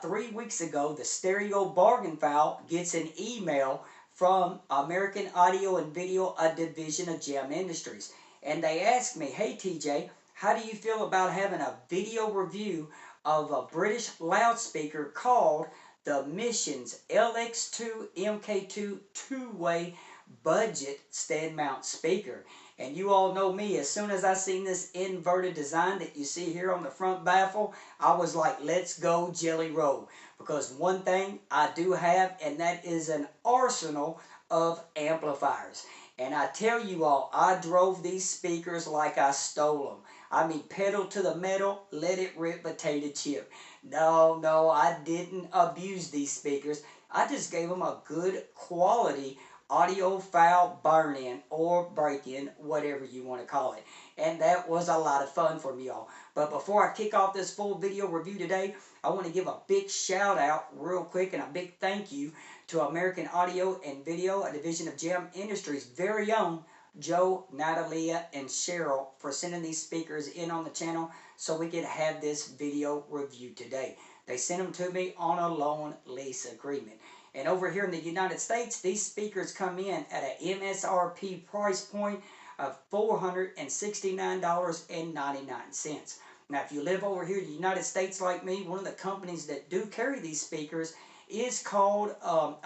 about 3 weeks ago, the Stereo-Bargainphile gets an email from American Audio and Video, a division of GEM Industries. And they asked me, hey TJ, how do you feel about having a video review of a British loudspeaker called the Mission's LX2-MK2 two-way budget Standmount speaker? And you all know me, as soon as I seen this inverted design that you see here on the front baffle, I was like, let's go Jelly Roll. Because one thing I do have, and that is an arsenal of amplifiers. And I tell you all, I drove these speakers like I stole them. I mean, pedal to the metal, let it rip potato chip. No, I didn't abuse these speakers. I just gave them a good quality audiophile burn-in or break-in, whatever you want to call it. And that was a lot of fun for me all. But before I kick off this full video review today, I want to give a big shout out real quick and a big thank you to American Audio and Video, a division of GEM Industries' very own Joe, Nataliya, and Sheryl for sending these speakers in on the channel so we could have this video review today. They sent them to me on a loan lease agreement. And over here in the United States, these speakers come in at an MSRP price point of $469.99. Now, if you live over here in the United States like me, one of the companies that do carry these speakers is called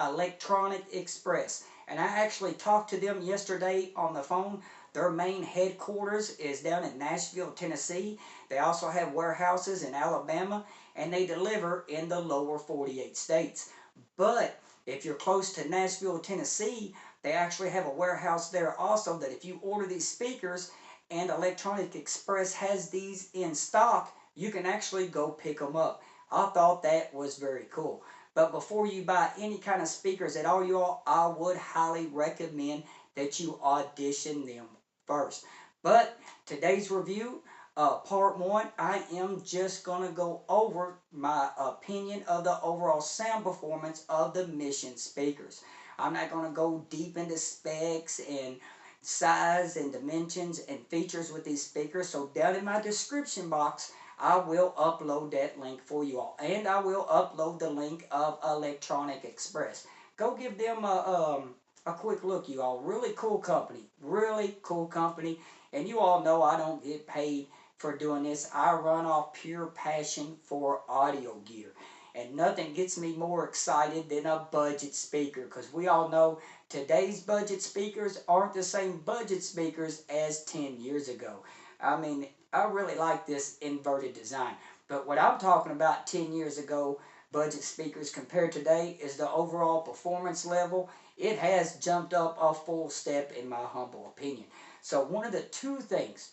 Electronic Express. And I actually talked to them yesterday on the phone. Their main headquarters is down in Nashville, Tennessee. They also have warehouses in Alabama, and they deliver in the lower 48 states. But if you're close to Nashville, Tennessee, they actually have a warehouse there also that if you order these speakers and Electronic Express has these in stock, you can actually go pick them up. I thought that was very cool. But before you buy any kind of speakers at all, y'all, I would highly recommend that you audition them first. But today's review, part one, I am just going to go over my opinion of the overall sound performance of the Mission speakers. I'm not going to go deep into specs and size and dimensions and features with these speakers. So down in my description box, I will upload that link for you all. And I will upload the link of Electronic Express. Go give them a quick look, you all. Really cool company. Really cool company. And you all know I don't get paid for doing this. I run off pure passion for audio gear. And nothing gets me more excited than a budget speaker. Because we all know today's budget speakers aren't the same budget speakers as 10 years ago. I mean, I really like this inverted design. But what I'm talking about 10 years ago, budget speakers compared to today, is the overall performance level. It has jumped up a full step in my humble opinion. So one of the two things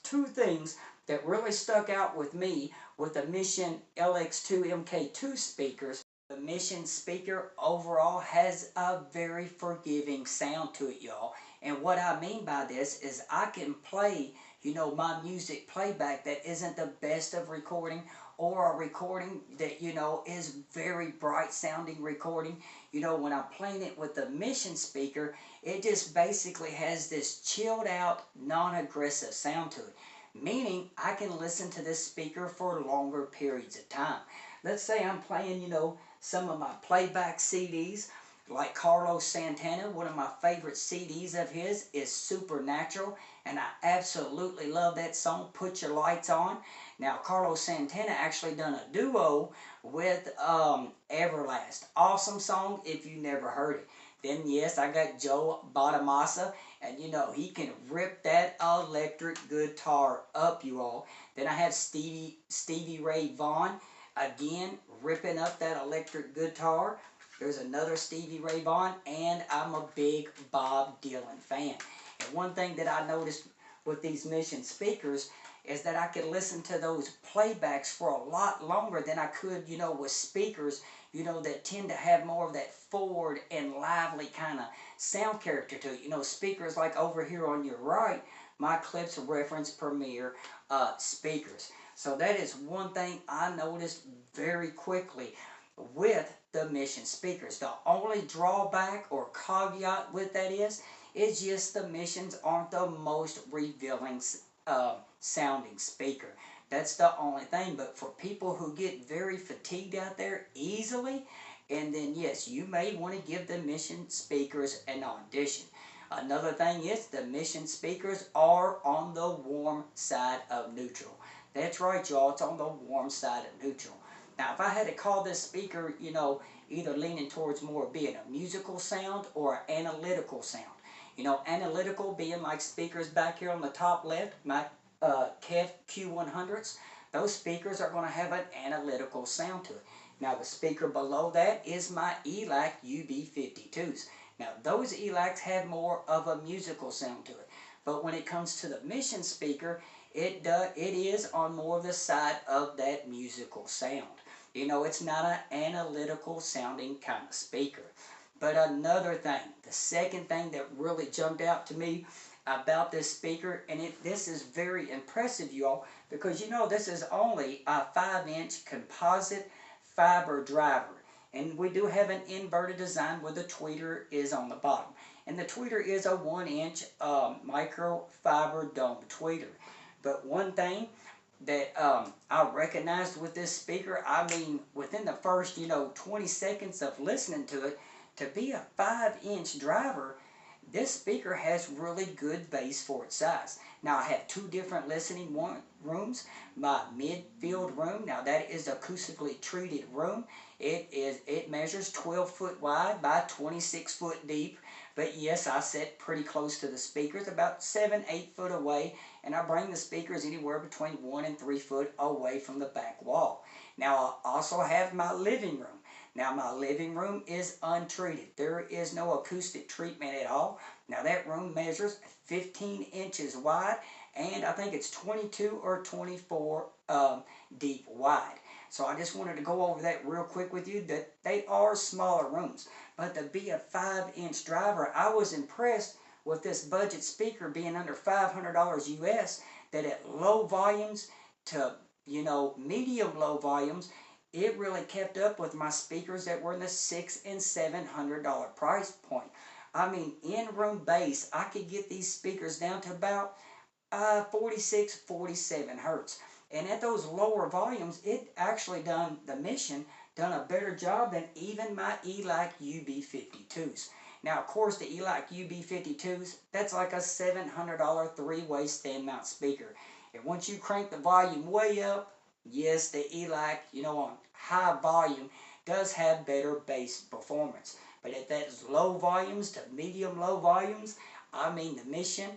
that really stuck out with me with the Mission LX2-MK2 speakers, the Mission speaker overall has a very forgiving sound to it, y'all. And what I mean by this is I can play, you know, my music playback that isn't the best of recording, or a recording that, you know, is very bright sounding recording. You know, when I'm playing it with the Mission speaker, it just basically has this chilled out, non-aggressive sound to it. Meaning, I can listen to this speaker for longer periods of time. Let's say I'm playing, you know, some of my playback CDs, like Carlos Santana. One of my favorite CDs of his is Supernatural, and I absolutely love that song, Put Your Lights On. Now, Carlos Santana actually done a duo with Everlast. Awesome song if you never heard it. Then, yes, I got Joe Bonamassa, and you know, he can rip that electric guitar up, you all. Then I have Stevie Ray Vaughan, again, ripping up that electric guitar. There's another Stevie Ray Vaughan, and I'm a big Bob Dylan fan. And one thing that I noticed with these Mission speakers is that I could listen to those playbacks for a lot longer than I could, you know, with speakers, you know, that tend to have more of that forward and lively kind of sound character to it. You know, speakers like over here on your right, my clips reference Premier speakers. So that is one thing I noticed very quickly with the Mission speakers. The only drawback or caveat with that is just the Missions aren't the most revealing sounding speaker. That's the only thing. But for people who get very fatigued out there easily, and then yes, you may want to give the Mission speakers an audition. Another thing is the Mission speakers are on the warm side of neutral. That's right, y'all. It's on the warm side of neutral. Now, if I had to call this speaker, either leaning towards more being a musical sound or an analytical sound. Analytical being like speakers back here on the top left, my KEF Q100s. Those speakers are going to have an analytical sound to it. Now, the speaker below that is my ELAC UB52s. Now, those ELACs have more of a musical sound to it. But when it comes to the Mission speaker, it is on more of the side of that musical sound. It's not an analytical sounding kind of speaker. But another thing, the second thing that really jumped out to me about this speaker, and this is very impressive, y'all, because this is only a 5-inch composite fiber driver. And we do have an inverted design where the tweeter is on the bottom. And the tweeter is a 1-inch microfiber dome tweeter. But one thing that I recognized with this speaker, within the first, 20 seconds of listening to it, to be a 5-inch driver, this speaker has really good bass for its size. Now, I have 2 different listening rooms. My midfield room, now that is acoustically treated room. It measures 12 foot wide by 26 foot deep. But yes, I sit pretty close to the speakers, about 7-8 foot away, and I bring the speakers anywhere between 1 and 3 foot away from the back wall. Now, I also have my living room. Now, my living room is untreated. There is no acoustic treatment at all. Now, that room measures 15 inches wide, and I think it's 22 or 24 deep wide. So I just wanted to go over that real quick with you, that they are smaller rooms. But to be a 5-inch driver, I was impressed with this budget speaker being under $500 US, that at low volumes to, medium low volumes, it really kept up with my speakers that were in the $600 and $700 price point. In-room bass, I could get these speakers down to about 46, 47 hertz. And at those lower volumes, the Mission done a better job than even my ELAC UB52s. Now, of course, the ELAC UB52s, that's like a $700 3-way Standmount speaker. And once you crank the volume way up, yes, the ELAC, on high volume, does have better bass performance. But at those low volumes to medium low volumes, the Mission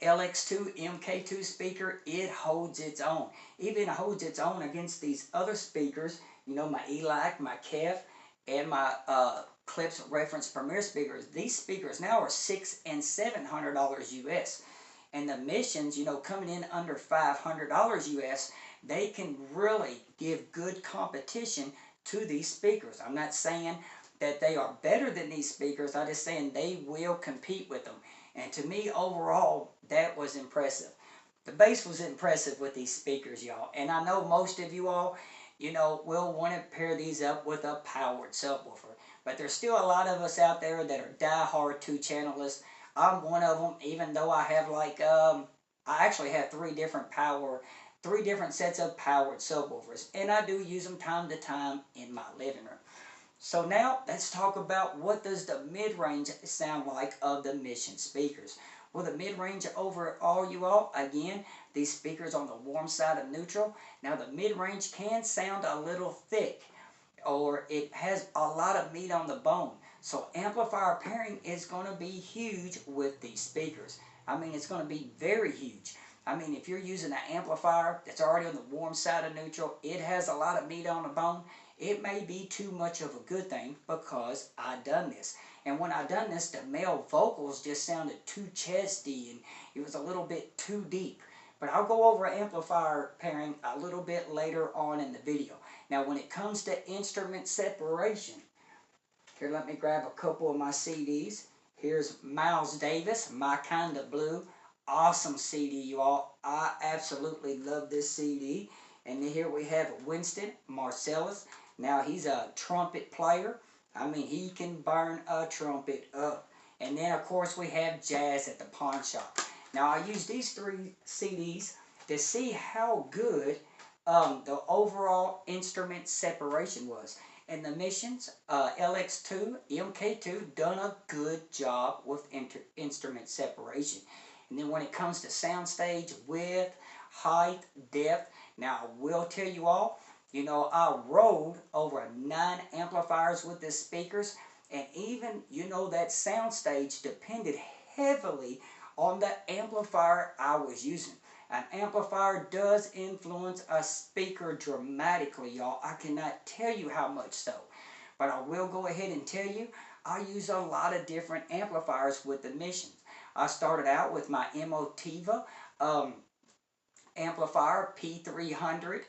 LX2-MK2 speaker, it holds its own. Even holds its own against these other speakers, my ELAC, my KEF, and my Clips Reference Premier speakers. These speakers now are $600 and $700 US. And the Missions, coming in under $500 US, they can really give good competition to these speakers. I'm not saying that they are better than these speakers. I'm just saying they will compete with them. And to me, overall, that was impressive. The bass was impressive with these speakers, y'all. And I know most of you all, will want to pair these up with a powered subwoofer. But there's still a lot of us out there that are die-hard 2-channelists. I'm one of them, even though I have I actually have 3 different sets of powered subwoofers. And I do use them time to time in my living room. So now, let's talk about what does the mid-range sound like of the Mission speakers. Well, the mid-range overall, you all, again, these speakers on the warm side of neutral. Now, the mid-range can sound a little thick, or it has a lot of meat on the bone. So amplifier pairing is going to be huge with these speakers. It's going to be very huge. If you're using an amplifier that's already on the warm side of neutral, it has a lot of meat on the bone. It may be too much of a good thing because I done this. And when I done this, the male vocals just sounded too chesty and it was a little bit too deep. But I'll go over amplifier pairing a little bit later on in the video. Now, when it comes to instrument separation, here, let me grab a couple of my CDs. Here's Miles Davis, My Kinda Blue. Awesome CD, you all. I absolutely love this CD. And then here we have Winston Marsalis. Now, he's a trumpet player. He can burn a trumpet up. And then, of course, we have Jazz at the Pawn Shop. Now, I use these 3 CDs to see how good the overall instrument separation was. And the Missions LX2-MK2 done a good job with instrument separation. And then when it comes to soundstage width, height, depth, now I will tell you all, you know, I rode over 9 amplifiers with the speakers, and even, you know, that soundstage depended heavily on the amplifier I was using. An amplifier does influence a speaker dramatically, y'all. I cannot tell you how much so. But I will go ahead and tell you, I use a lot of different amplifiers with the Missions. I started out with my Motiva amplifier P300,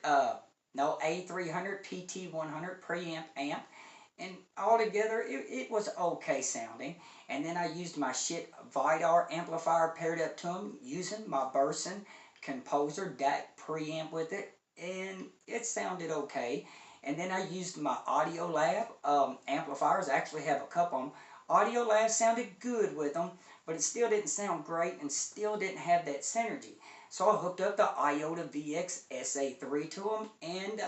A300 PT100 preamp amp. And altogether, it was okay sounding. And then I used my shit Vidar amplifier paired up to them using my Burson Composer DAC preamp with it. And it sounded okay. And then I used my Audiolab amplifiers. I actually have a couple of them. Audiolab sounded good with them, but it still didn't sound great and still didn't have that synergy. So I hooked up the Iota VX SA3 to them, and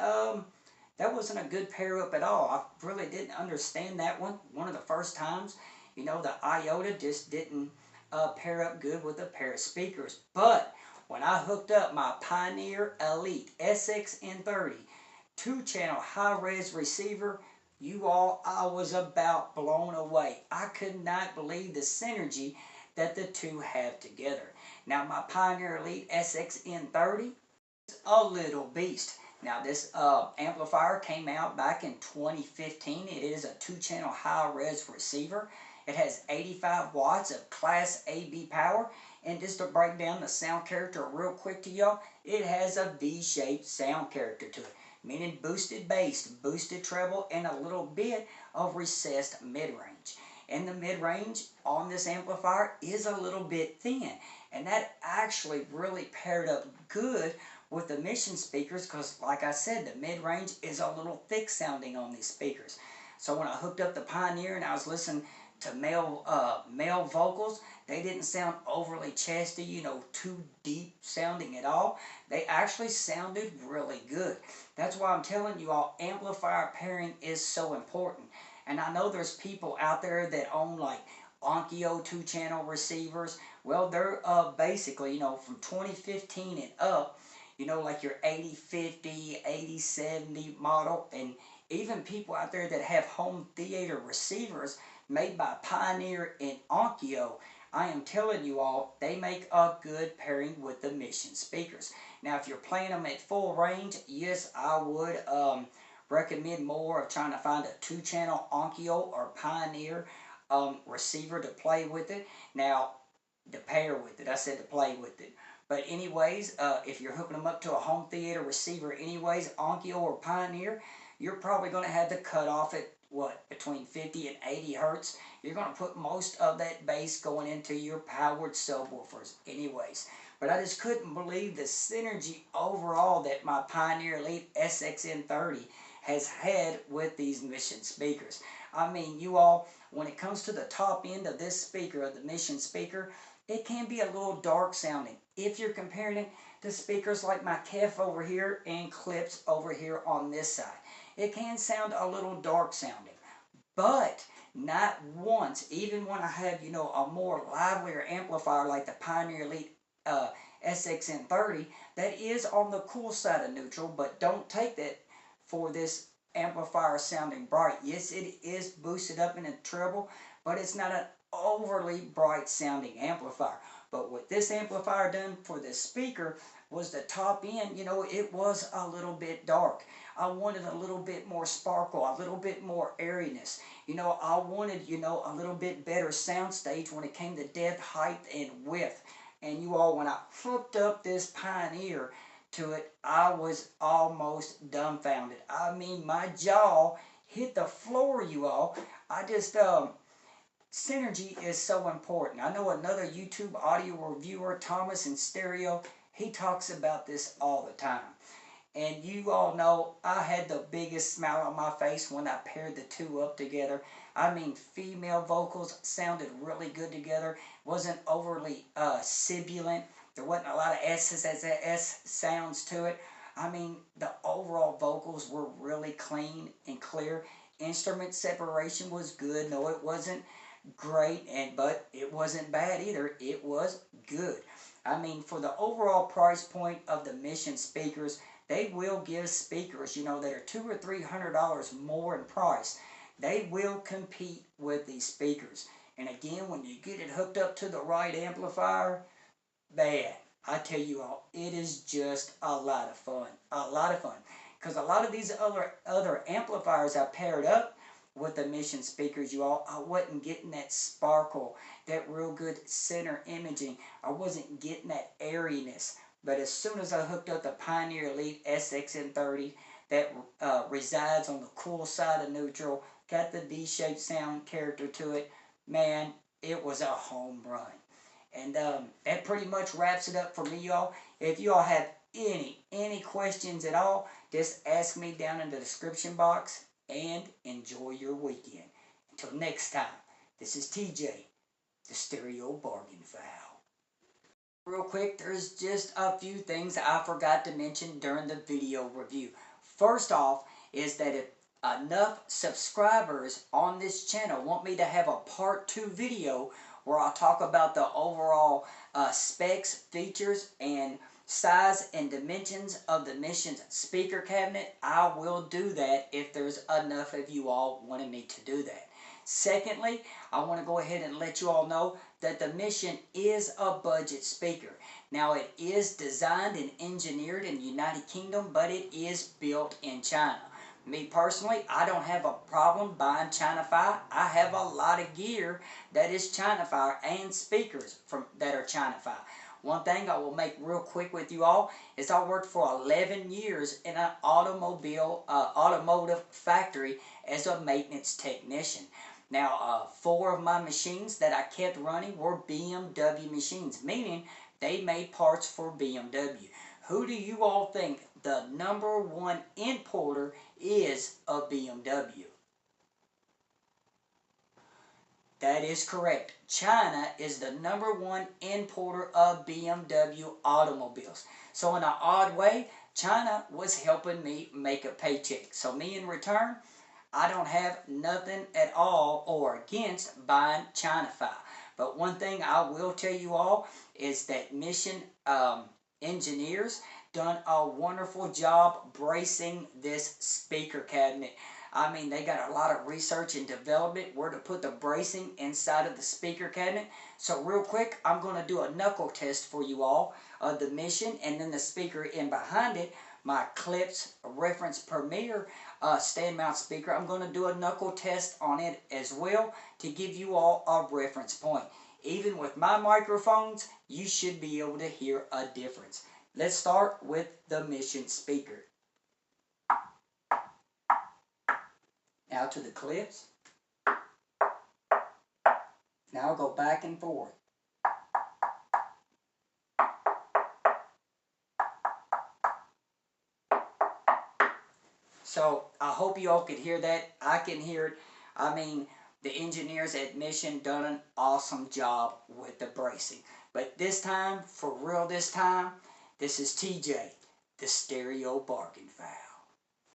that wasn't a good pair up at all. I really didn't understand that one of the first times. You know, the Iota just didn't pair up good with a pair of speakers. But when I hooked up my Pioneer Elite SXN30 2-channel high-res receiver, you all, I was about blown away. I could not believe the synergy that the two have together. Now, my Pioneer Elite SXN30 is a little beast. Now, this amplifier came out back in 2015. It is a 2-channel high-res receiver. It has 85 watts of Class AB power. And just to break down the sound character real quick to y'all, it has a V-shaped sound character to it, meaning boosted bass, boosted treble, and a little bit of recessed mid-range. And the mid-range on this amplifier is a little bit thin. And that actually really paired up good with the Mission speakers because, like I said, the mid-range is a little thick sounding on these speakers. So when I hooked up the Pioneer and I was listening to male vocals, they didn't sound overly chesty, you know, too deep sounding at all. They actually sounded really good. That's why I'm telling you all, amplifier pairing is so important. And I know there's people out there that own like Onkyo 2-channel receivers. Well, they're basically, you know, from 2015 and up, you know, like your 8050, 8070 model, and even people out there that have home theater receivers made by Pioneer and Onkyo. I am telling you all, they make a good pairing with the Mission speakers. Now, if you're playing them at full range, yes, I would recommend more of trying to find a 2-channel Onkyo or Pioneer receiver to play with it. Now, to pair with it. I said to play with it. But anyways, if you're hooking them up to a home theater receiver anyways, Onkyo or Pioneer, you're probably going to have to cut off at, what, between 50 and 80 hertz. You're going to put most of that bass going into your powered subwoofers anyways. But I just couldn't believe the synergy overall that my Pioneer Elite SXN30 has had with these Mission speakers. I mean, you all, when it comes to the top end of this speaker, of the Mission speaker, it can be a little dark sounding. If you're comparing it to speakers like my Kef over here and clips over here on this side, it can sound a little dark sounding. But not once, even when I have, you know, a more livelier amplifier like the Pioneer Elite SXN30, that is on the cool side of neutral, but don't take that for this amplifier sounding bright. Yes, it is boosted up in a treble, but it's not an overly bright sounding amplifier. But what this amplifier done for this speaker was the top end, you know, it was a little bit dark. I wanted a little bit more sparkle, a little bit more airiness. You know, I wanted, you know, a little bit better soundstage when it came to depth, height, and width. And you all, when I hooked up this Pioneer to it, I was almost dumbfounded. I mean, my jaw hit the floor, you all. I just, synergy is so important. I know another YouTube audio reviewer, Thomas in Stereo, he talks about this all the time. And you all know I had the biggest smile on my face when I paired the two up together. I mean, female vocals sounded really good together. Wasn't overly sibilant. There wasn't a lot of S sounds to it. I mean, the overall vocals were really clean and clear. Instrument separation was good. No, it wasn't great, but it wasn't bad either. It was good. I mean, for the overall price point of the Mission speakers, they will give speakers, that are $200 or $300 more in price. They will compete with these speakers. And again, when you get it hooked up to the right amplifier, man, I tell you all, it is just a lot of fun. A lot of fun. Because a lot of these other amplifiers I paired up with the Mission speakers, you all, I wasn't getting that sparkle, that real good center imaging. I wasn't getting that airiness. But as soon as I hooked up the Pioneer Elite SXM30 that resides on the cool side of neutral, got the D-shaped sound character to it, man, it was a home run. And that pretty much wraps it up for me, y'all. If y'all have any questions at all, just ask me down in the description box, and enjoy your weekend. Until next time, this is TJ, the Stereo-Bargainphile. Real quick, there's just a few things I forgot to mention during the video review. First off is that if enough subscribers on this channel want me to have a part 2 video where I'll talk about the overall specs, features, and size and dimensions of the Mission speaker cabinet, I will do that if there's enough of you all wanting me to do that. Secondly, I want to go ahead and let you all know that the Mission is a budget speaker. Now, it is designed and engineered in the United Kingdom, but it is built in China. Me personally, I don't have a problem buying China-Fi. I have a lot of gear that is China-Fi and speakers that are China-Fi. One thing I will make real quick with you all is I worked for 11 years in an automotive factory as a maintenance technician. Now, 4 of my machines that I kept running were BMW machines, meaning they made parts for BMW. Who do you all think the #1 importer is of BMW? That is correct. China is the #1 importer of BMW automobiles. So in an odd way, China was helping me make a paycheck. So me in return, I don't have nothing at all or against buying China-Fi. But one thing I will tell you all is that Mission engineers done a wonderful job bracing this speaker cabinet. I mean, they got a lot of research and development where to put the bracing inside of the speaker cabinet. So real quick, I'm going to do a knuckle test for you all of the Mission and then the speaker in behind it, my Clips Reference Premier stand-mount speaker. I'm going to do a knuckle test on it as well to give you all a reference point. Even with my microphones, you should be able to hear a difference. Let's start with the Mission speaker. Now to the clips. Now I'll go back and forth. So I hope you all could hear that. I can hear it. I mean, the engineers at Mission done an awesome job with the bracing. But this time, for real this time, this is TJ, the Stereo-Bargainphile.